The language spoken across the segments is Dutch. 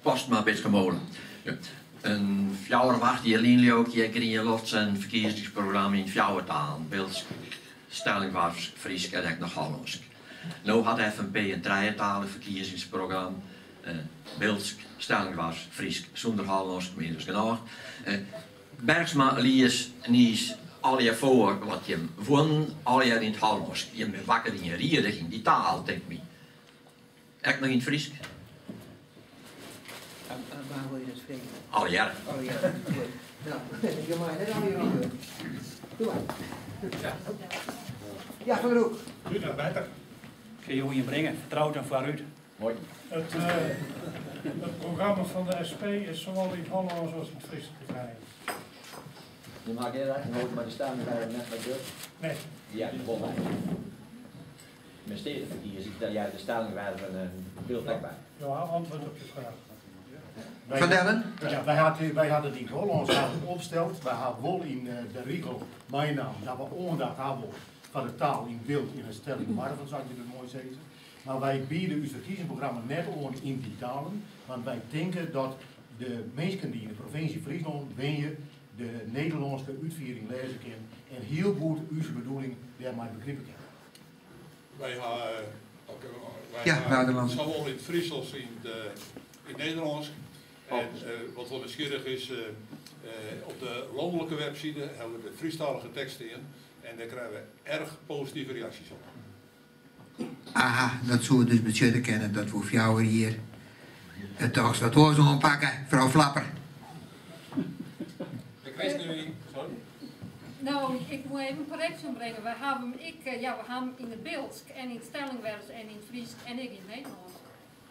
Kost maar een beetje molen. Ja. Een fjouwer wacht hier Lien ook hier in lot zijn verkiezingsprogramma in fjouwer taal. Beeld stelling was Fries en ik nog Hollands. Nou had FNP een drietalig verkiezingsprogramma. Beeld stelling was Fries zonder Hollands, minstens genoeg. Bergsma lies niet al je voor wat je won, al je in het Hollands. Je bent wakker in je rieren in die taal, denk ik. Echt nog in het Fries? Waar wil je dat spreken? Al jaren. Oh ja, goed. Nou, je mag net al hier aan doen. Doe maar. Ja, Van Broek. Ruud, dat beter. Kun je je brengen, vertrouwd en vooruit. Mooi. Het programma van de SP is zowel in het Hollands als in het Fries te krijgen. Je maakt heel erg nooit, maar de staan daar net met deur. Nee. Ja, die won mij. Met stedenverkiezing, dat jij de stelling waren van een beeldtek bij. Ja, antwoord op je vraag. Van Dellen? Ja, wij hadden die Hollands opgesteld. Wij hadden wel in de regel mijn naam, dat we aandacht hebben van de taal in beeld in een stelling waarvan zou je het mooi zeggen. Maar wij bieden uw verkiezingsprogramma net aan in die talen, want wij denken dat de mensen die in de provincie Friesland de Nederlandse uitvoering lezen kunnen en heel goed uw bedoeling daarmee begrippen kunnen. Ja, buitenlands. Zowel in het Fries als in het Nederlands. En wat wel nieuwsgierig is, op de landelijke website hebben we de Friestalige teksten in. En daar krijgen we erg positieve reacties op. Aha, dat zou dus betekenen kennen dat we jou hier het toch wat hoor zo pakken, mevrouw Flapper. Ik weet nu niet. Sorry? Nou, ik moet even een correctie brengen. We hebben hem in het beeld en in het stellingwerks en in het Fries en ik in het Nederlands.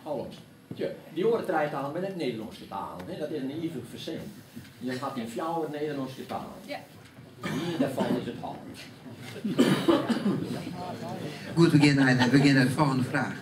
Hollands. Ja, die horen trijtaal met het Nederlands taal. Dat is een even verzin. Je gaat in fjouwer Nederlands taal. Ja. Hier daarvan is het Hollands. Goed, we beginnen naar de volgende vraag.